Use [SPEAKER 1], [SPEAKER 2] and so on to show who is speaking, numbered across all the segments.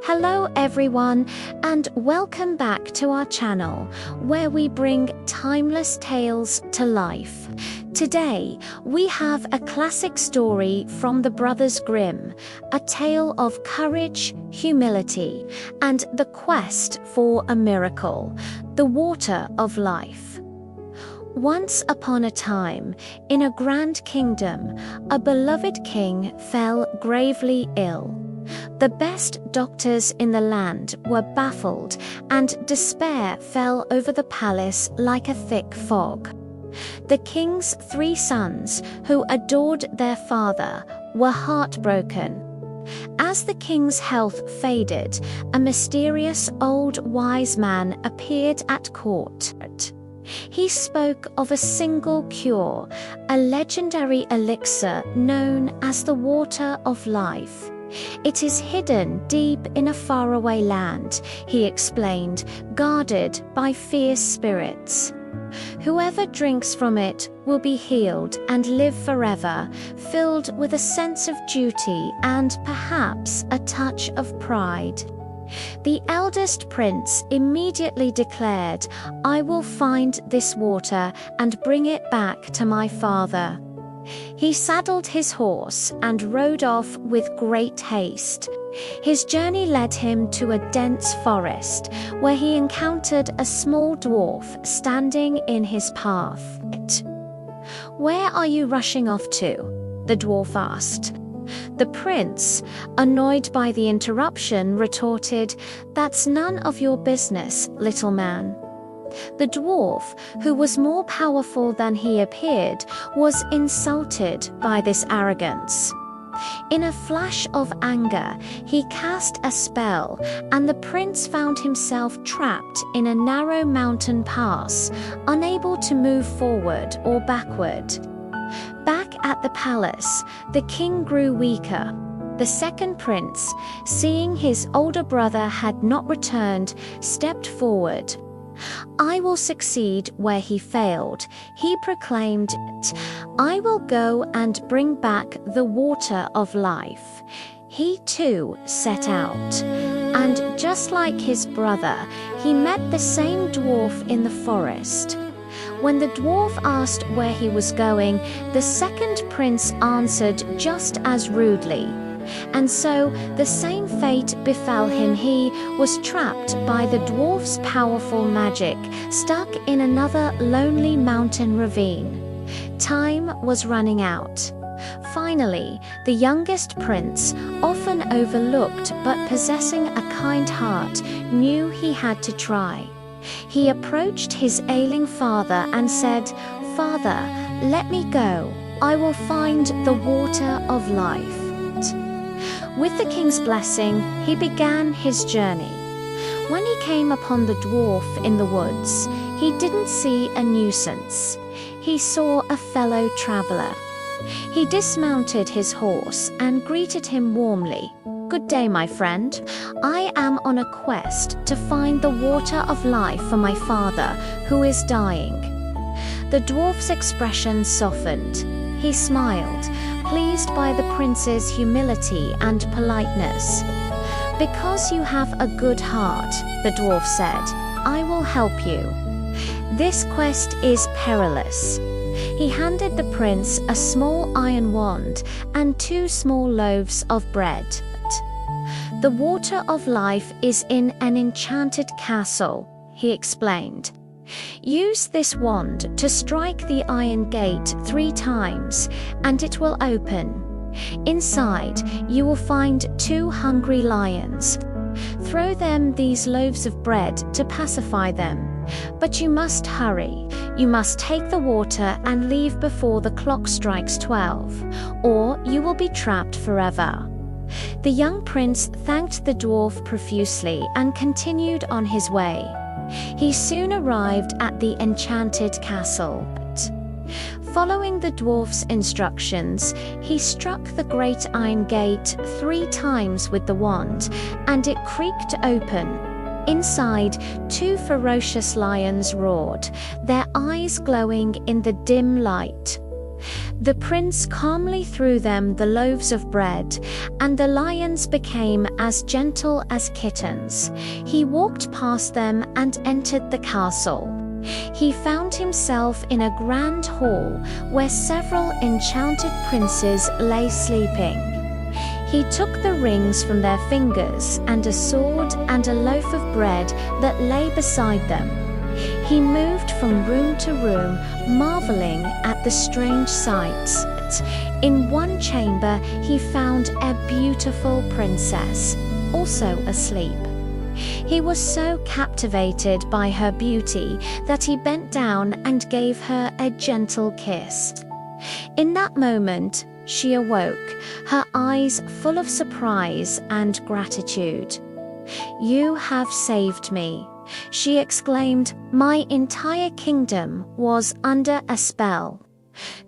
[SPEAKER 1] Hello everyone, and welcome back to our channel, where we bring timeless tales to life. Today, we have a classic story from the Brothers Grimm, a tale of courage, humility, and the quest for a miracle, the water of life. Once upon a time, in a grand kingdom, a beloved king fell gravely ill. The best doctors in the land were baffled, and despair fell over the palace like a thick fog. The king's 3 sons, who adored their father, were heartbroken. As the king's health faded, a mysterious old wise man appeared at court. He spoke of a single cure, a legendary elixir known as the water of life. It is hidden deep in a faraway land, he explained, guarded by fierce spirits. Whoever drinks from it will be healed and live forever, filled with a sense of duty and perhaps a touch of pride. The eldest prince immediately declared, "I will find this water and bring it back to my father." He saddled his horse and rode off with great haste. His journey led him to a dense forest, where he encountered a small dwarf standing in his path. "Where are you rushing off to?" the dwarf asked. The prince, annoyed by the interruption, retorted, "That's none of your business, little man." The dwarf, who was more powerful than he appeared, was insulted by this arrogance. In a flash of anger, he cast a spell, and the prince found himself trapped in a narrow mountain pass, unable to move forward or backward. Back at the palace, the king grew weaker. The second prince, seeing his older brother had not returned, stepped forward. "I will succeed where he failed," he proclaimed. "I will go and bring back the water of life." He too set out. And just like his brother, he met the same dwarf in the forest. When the dwarf asked where he was going, the second prince answered just as rudely. And so the same fate befell him. He was trapped by the dwarf's powerful magic, stuck in another lonely mountain ravine. Time was running out. Finally, the youngest prince, often overlooked but possessing a kind heart, knew he had to try. He approached his ailing father and said, "Father, let me go. I will find the water of life." With the king's blessing, he began his journey. When he came upon the dwarf in the woods, he didn't see a nuisance. He saw a fellow traveler. He dismounted his horse and greeted him warmly. "Good day, my friend. I am on a quest to find the water of life for my father, who is dying." The dwarf's expression softened. He smiled, pleased by the prince's humility and politeness. "Because you have a good heart," the dwarf said, "I will help you. This quest is perilous." He handed the prince a small iron wand and 2 small loaves of bread. "The water of life is in an enchanted castle," he explained. "Use this wand to strike the iron gate 3 times, and it will open. Inside, you will find 2 hungry lions. Throw them these loaves of bread to pacify them. But you must hurry. You must take the water and leave before the clock strikes 12, or you will be trapped forever." The young prince thanked the dwarf profusely and continued on his way. He soon arrived at the enchanted castle. Following the dwarf's instructions, he struck the great iron gate 3 times with the wand, and it creaked open. Inside, 2 ferocious lions roared, their eyes glowing in the dim light. The prince calmly threw them the loaves of bread, and the lions became as gentle as kittens. He walked past them and entered the castle. He found himself in a grand hall where several enchanted princes lay sleeping. He took the rings from their fingers and a sword and a loaf of bread that lay beside them. He moved from room to room, marveling at the strange sights. In one chamber, he found a beautiful princess, also asleep. He was so captivated by her beauty that he bent down and gave her a gentle kiss. In that moment, she awoke, her eyes full of surprise and gratitude. "You have saved me," she exclaimed. "My entire kingdom was under a spell.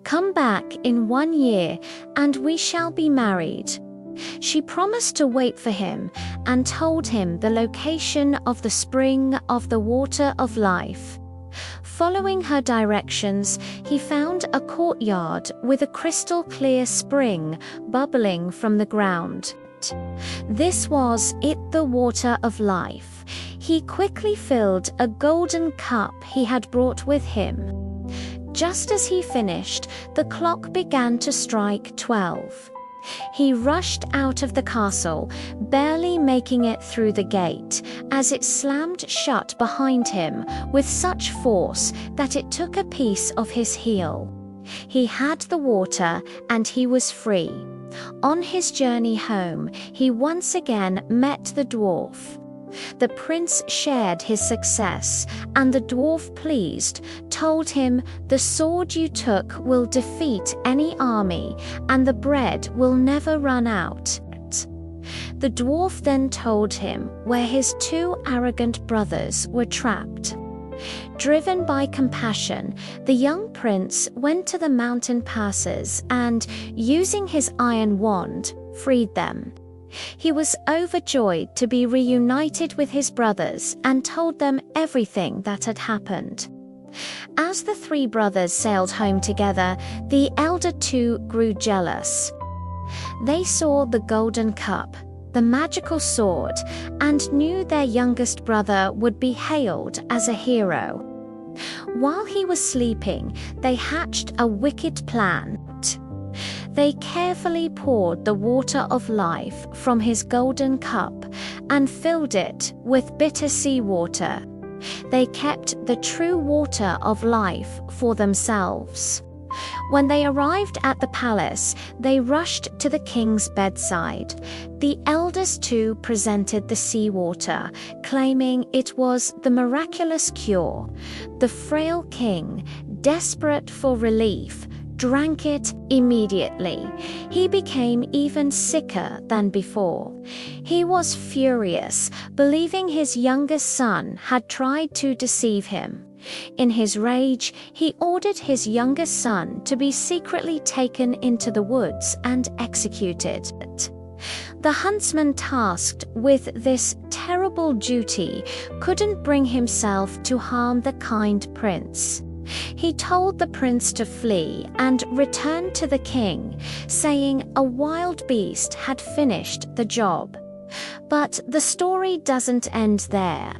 [SPEAKER 1] Come back in 1 year and we shall be married." She promised to wait for him and told him the location of the spring of the water of life. Following her directions, he found a courtyard with a crystal-clear spring bubbling from the ground. This was it, the water of life. He quickly filled a golden cup he had brought with him. Just as he finished, the clock began to strike 12. He rushed out of the castle, barely making it through the gate, as it slammed shut behind him with such force that it took a piece of his heel. He had the water and he was free. On his journey home, he once again met the dwarf. The prince shared his success, and the dwarf, pleased, told him, "The sword you took will defeat any army, and the bread will never run out." The dwarf then told him where his 2 arrogant brothers were trapped. Driven by compassion, the young prince went to the mountain passes and, using his iron wand, freed them. He was overjoyed to be reunited with his brothers and told them everything that had happened. As the 3 brothers sailed home together, the elder 2 grew jealous. They saw the golden cup, the magical sword, and knew their youngest brother would be hailed as a hero. While he was sleeping, they hatched a wicked plan. They carefully poured the water of life from his golden cup and filled it with bitter seawater. They kept the true water of life for themselves. When they arrived at the palace, they rushed to the king's bedside. The eldest 2 presented the seawater, claiming it was the miraculous cure. The frail king, desperate for relief, drank it immediately. He became even sicker than before. He was furious, believing his youngest son had tried to deceive him. In his rage, he ordered his youngest son to be secretly taken into the woods and executed. The huntsman tasked with this terrible duty couldn't bring himself to harm the kind prince. He told the prince to flee and return to the king, saying a wild beast had finished the job. But the story doesn't end there.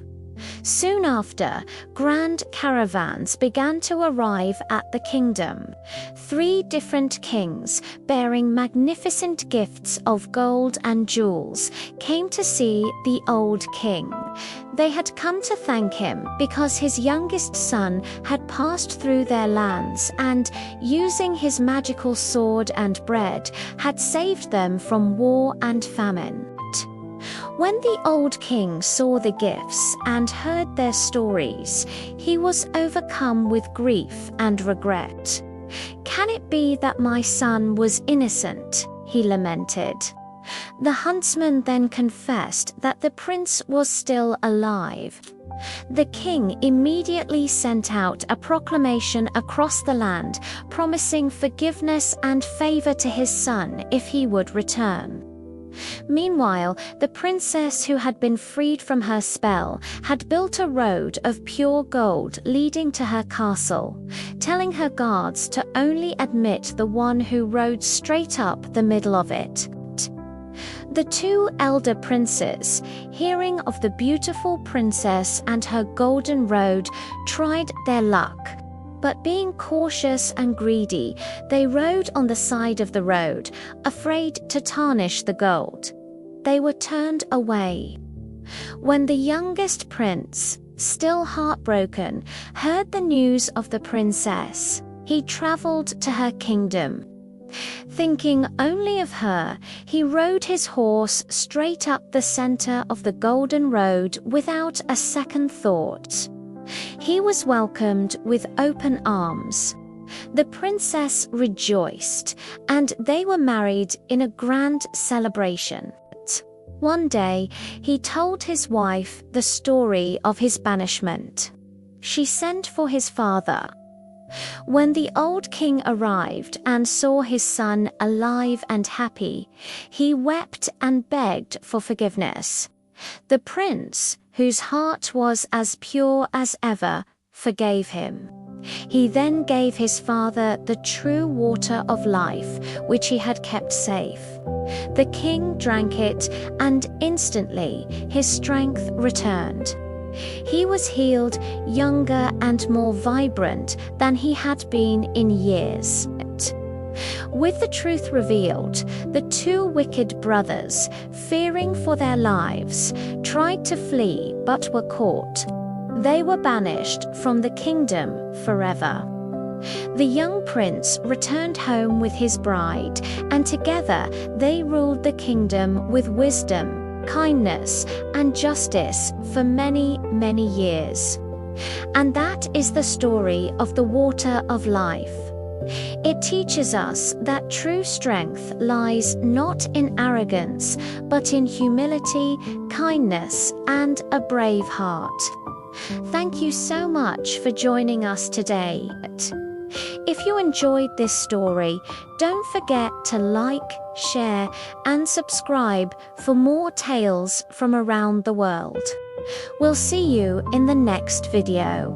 [SPEAKER 1] Soon after, grand caravans began to arrive at the kingdom. 3 different kings, bearing magnificent gifts of gold and jewels, came to see the old king. They had come to thank him because his youngest son had passed through their lands and, using his magical sword and bread, had saved them from war and famine. When the old king saw the gifts and heard their stories, he was overcome with grief and regret. "Can it be that my son was innocent?" he lamented. The huntsman then confessed that the prince was still alive. The king immediately sent out a proclamation across the land, promising forgiveness and favor to his son if he would return. Meanwhile, the princess who had been freed from her spell had built a road of pure gold leading to her castle, telling her guards to only admit the one who rode straight up the middle of it. The two elder princes, hearing of the beautiful princess and her golden road, tried their luck. But being cautious and greedy, they rode on the side of the road, afraid to tarnish the gold. They were turned away. When the youngest prince, still heartbroken, heard the news of the princess, he traveled to her kingdom. Thinking only of her, he rode his horse straight up the center of the golden road without a second thought. He was welcomed with open arms. The princess rejoiced, and they were married in a grand celebration. One day, he told his wife the story of his banishment. She sent for his father. When the old king arrived and saw his son alive and happy, he wept and begged for forgiveness. The prince, whose heart was as pure as ever, forgave him. He then gave his father the true water of life, which he had kept safe. The king drank it, and instantly his strength returned. He was healed, younger and more vibrant than he had been in years. With the truth revealed, the two wicked brothers, fearing for their lives, tried to flee but were caught. They were banished from the kingdom forever. The young prince returned home with his bride, and together they ruled the kingdom with wisdom, kindness, and justice for many, many years. And that is the story of the water of life. It teaches us that true strength lies not in arrogance, but in humility, kindness, and a brave heart. Thank you so much for joining us today. If you enjoyed this story, don't forget to like, share, and subscribe for more tales from around the world. We'll see you in the next video.